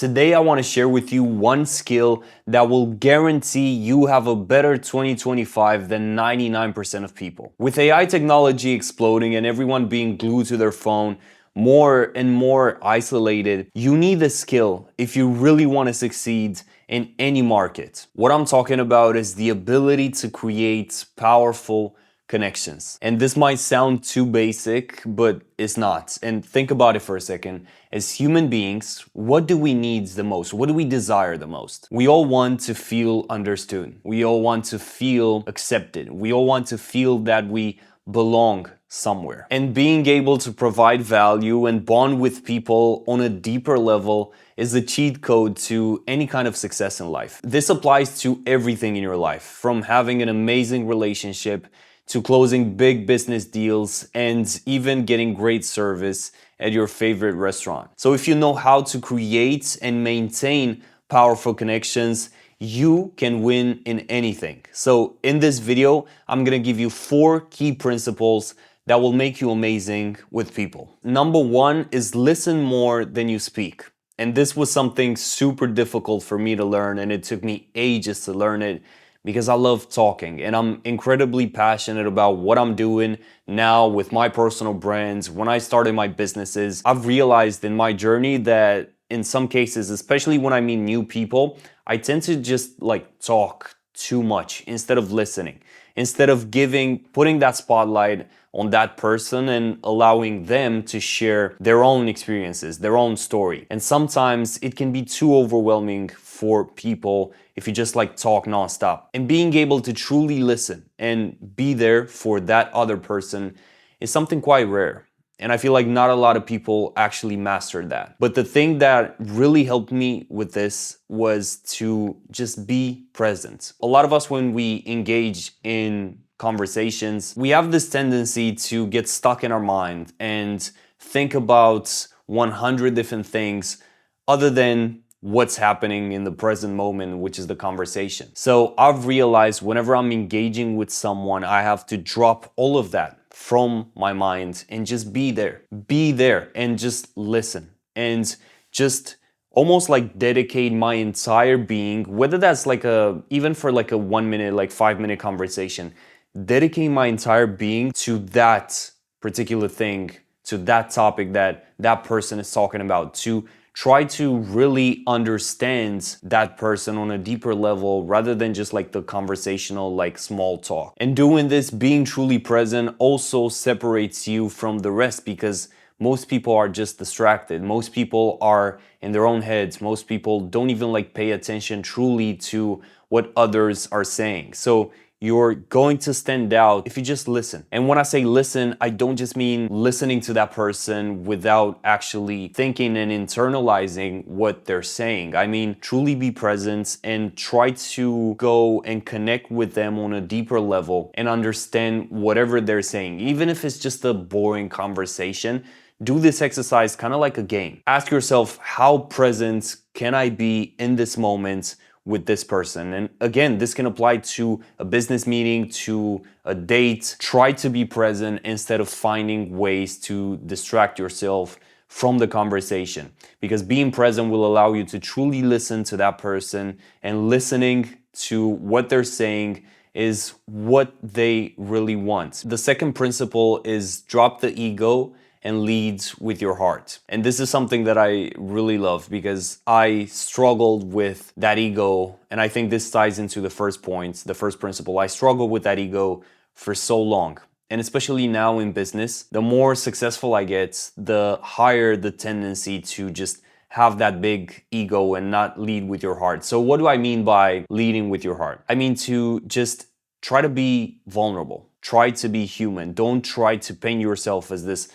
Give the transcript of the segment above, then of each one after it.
Today I want to share with you one skill that will guarantee you have a better 2025 than 99% of people. With AI technology exploding and everyone being glued to their phone, more and more isolated, you need a skill if you really want to succeed in any market. What I'm talking about is the ability to create powerful connections. And this might sound too basic, but it's not. And think about it for a second. As human beings, what do we need the most? What do we desire the most? We all want to feel understood. We all want to feel accepted. We all want to feel that we belong somewhere. And being able to provide value and bond with people on a deeper level is the cheat code to any kind of success in life. This applies to everything in your life, from having an amazing relationship to closing big business deals and even getting great service at your favorite restaurant. So if you know how to create and maintain powerful connections, you can win in anything. So in this video, I'm gonna give you 4 key principles that will make you amazing with people. Number 1 is listen more than you speak. And this was something super difficult for me to learn, and it took me ages to learn it because I love talking and I'm incredibly passionate about what I'm doing now with my personal brands. When I started my businesses, I've realized in my journey that in some cases, especially when I meet new people, I tend to just talk too much instead of listening, instead of putting that spotlight on that person and allowing them to share their own experiences, their own story. And sometimes it can be too overwhelming for people if you just talk nonstop. And being able to truly listen and be there for that other person is something quite rare. And I feel like not a lot of people actually mastered that. But the thing that really helped me with this was to just be present. A lot of us, when we engage in conversations, we have this tendency to get stuck in our mind and think about 100 different things other than what's happening in the present moment, which is the conversation. So I've realized whenever I'm engaging with someone, I have to drop all of that from my mind and just be there and just listen and just almost dedicate my entire being, whether that's even for a 1 minute, 5-minute conversation, dedicate my entire being to that particular thing, to that topic that that person is talking about, to try to really understand that person on a deeper level rather than just the conversational small talk. And doing this, being truly present, also separates you from the rest because most people are just distracted. Most people are in their own heads. Most people don't even pay attention truly to what others are saying. So you're going to stand out if you just listen. And when I say listen, I don't just mean listening to that person without actually thinking and internalizing what they're saying. I mean, truly be present and try to go and connect with them on a deeper level and understand whatever they're saying. Even if it's just a boring conversation, do this exercise kind of like a game. Ask yourself, how present can I be in this moment with this person? And again, this can apply to a business meeting, to a date. Try to be present instead of finding ways to distract yourself from the conversation, because being present will allow you to truly listen to that person, and listening to what they're saying is what they really want. The second principle is drop the ego and lead with your heart. And this is something that I really love because I struggled with that ego. And I think this ties into the first point, the first principle. I struggled with that ego for so long. And especially now in business, the more successful I get, the higher the tendency to just have that big ego and not lead with your heart. So what do I mean by leading with your heart? I mean to just try to be vulnerable. Try to be human. Don't try to paint yourself as this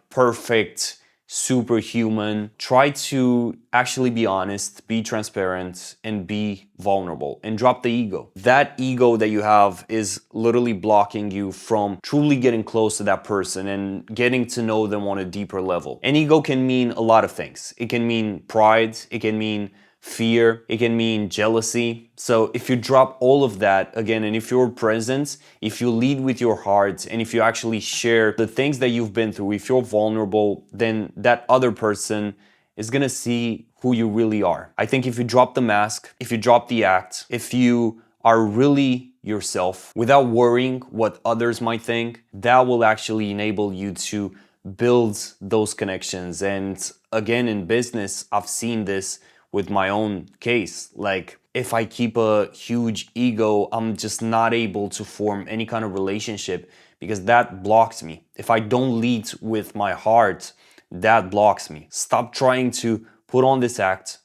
perfect superhuman. Try to actually be honest, be transparent, and be vulnerable, and drop the ego. That ego that you have is literally blocking you from truly getting close to that person and getting to know them on a deeper level. And ego can mean a lot of things. It can mean pride, it can mean fear, it can mean jealousy. So if you drop all of that again, and if you're present, if you lead with your heart, and if you actually share the things that you've been through, if you're vulnerable, then that other person is gonna see who you really are. I think if you drop the mask, if you drop the act, if you are really yourself without worrying what others might think, that will actually enable you to build those connections. And again, in business, I've seen this with my own case. Like, if I keep a huge ego, I'm just not able to form any kind of relationship because that blocks me. If I don't lead with my heart, that blocks me. Stop trying to put on this act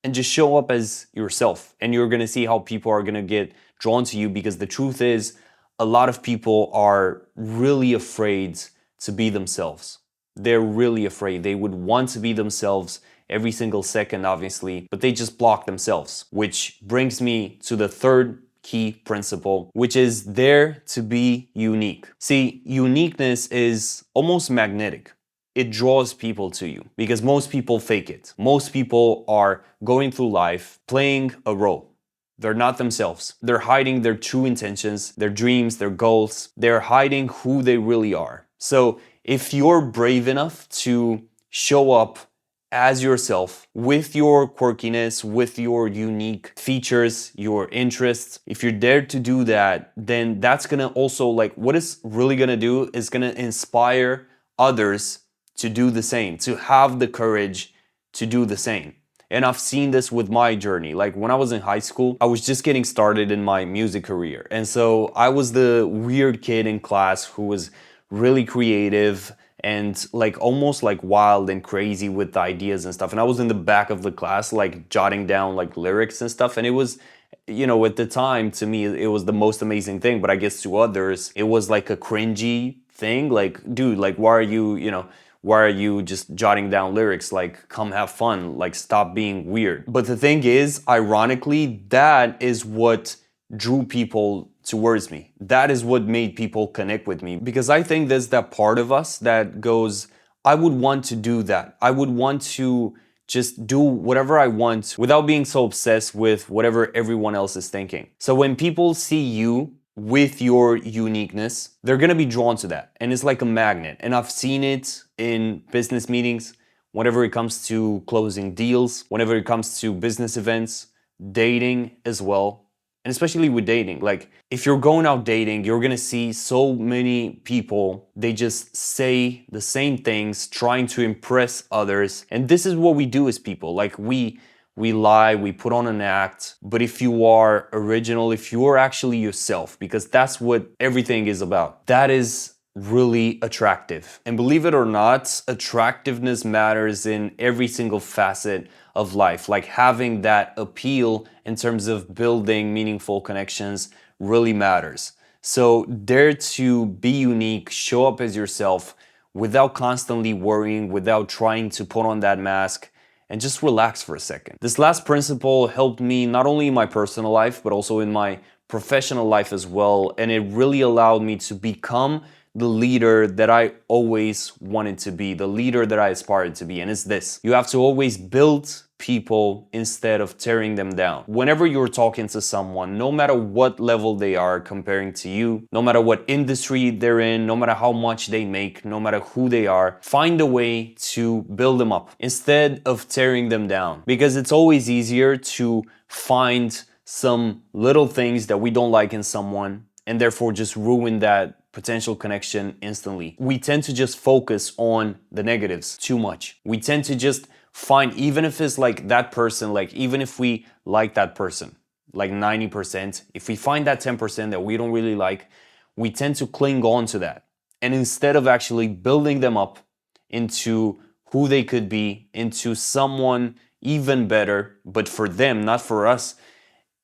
and just show up as yourself. And you're gonna see how people are gonna get drawn to you, because the truth is, a lot of people are really afraid to be themselves. They're really afraid. They would want to be themselves every single second, obviously, but they just block themselves. Which brings me to the third key principle, which is dare to be unique. See, uniqueness is almost magnetic. It draws people to you because most people fake it. Most people are going through life playing a role. They're not themselves. They're hiding their true intentions, their dreams, their goals. They're hiding who they really are. So if you're brave enough to show up as yourself with your quirkiness, with your unique features, your interests, if you're there to do that, then that's gonna also, like, what it's really gonna do is gonna inspire others to do the same, to have the courage to do the same. And I've seen this with my journey. Like, when I was in high school, I was just getting started in my music career. And so I was the weird kid in class who was really creative and like almost like wild and crazy with the ideas and stuff. And I was in the back of the class, like jotting down like lyrics and stuff. And it was, at the time, to me, it was the most amazing thing. But I guess to others, it was like a cringy thing. Like, dude, like, why are you just jotting down lyrics? Like, come have fun. Like, stop being weird. But the thing is, ironically, that is what drew people towards me. That is what made people connect with me. Because I think there's that part of us that goes, I would want to do that. I would want to just do whatever I want without being so obsessed with whatever everyone else is thinking. So when people see you with your uniqueness, they're gonna be drawn to that. And it's like a magnet. And I've seen it in business meetings, whenever it comes to closing deals, whenever it comes to business events, dating as well. And especially with dating, like, if you're going out dating, you're gonna see so many people, they just say the same things, trying to impress others. And this is what we do as people. Like, we lie, we put on an act. But if you are original, if you are actually yourself, because that's what everything is about, that is really attractive. And believe it or not, attractiveness matters in every single facet of life. Like, having that appeal in terms of building meaningful connections really matters. So dare to be unique, show up as yourself without constantly worrying, without trying to put on that mask, and just relax for a second. This last principle helped me not only in my personal life, but also in my professional life as well. And it really allowed me to become the leader that I always wanted to be, the leader that I aspired to be. And it's this: you have to always build people instead of tearing them down. Whenever you're talking to someone, no matter what level they are comparing to you, no matter what industry they're in, no matter how much they make, no matter who they are, find a way to build them up instead of tearing them down. Because it's always easier to find some little things that we don't like in someone and therefore just ruin that potential connection instantly. We tend to just focus on the negatives too much. We tend to just find, even if it's like that person, like, even if we like that person, like 90%, if we find that 10% that we don't really like, we tend to cling on to that. And instead of actually building them up into who they could be, into someone even better, but for them, not for us,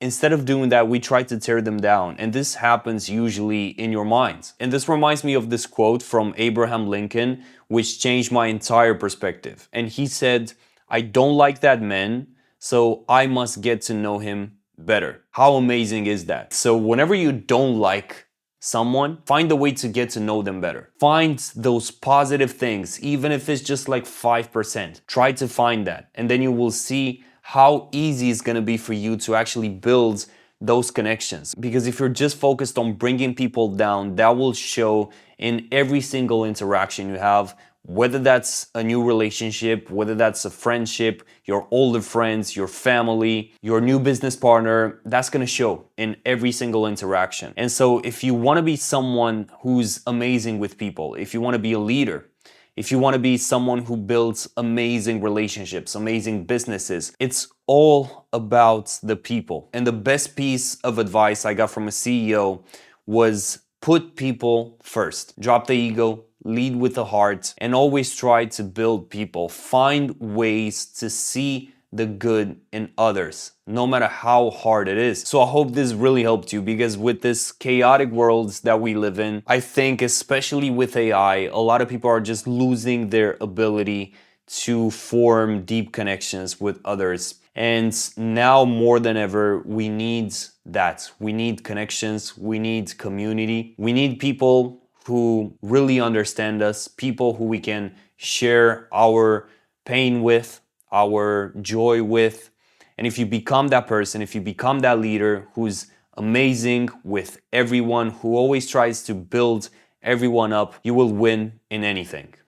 instead of doing that, we try to tear them down. And this happens usually in your mind. And this reminds me of this quote from Abraham Lincoln, which changed my entire perspective. And he said, "I don't like that man, so I must get to know him better." How amazing is that? So whenever you don't like someone, find a way to get to know them better. Find those positive things, even if it's just like 5%. Try to find that. And then you will see how easy it's gonna be for you to actually build those connections. Because if you're just focused on bringing people down, that will show in every single interaction you have Whether that's a new relationship, whether that's a friendship, your older friends, your family, your new business partner, that's gonna show in every single interaction. And so if you wanna be someone who's amazing with people, if you wanna be a leader, if you want to be someone who builds amazing relationships, amazing businesses, it's all about the people. And the best piece of advice I got from a CEO was put people first. Drop the ego, lead with the heart, and always try to build people. Find ways to see the good in others, no matter how hard it is. So I hope this really helped you, because with this chaotic world that we live in, I think especially with AI, a lot of people are just losing their ability to form deep connections with others. And now more than ever, we need that. We need connections, we need community, we need people who really understand us, people who we can share our pain with, our joy with. And if you become that person, if you become that leader who's amazing with everyone, who always tries to build everyone up, you will win in anything.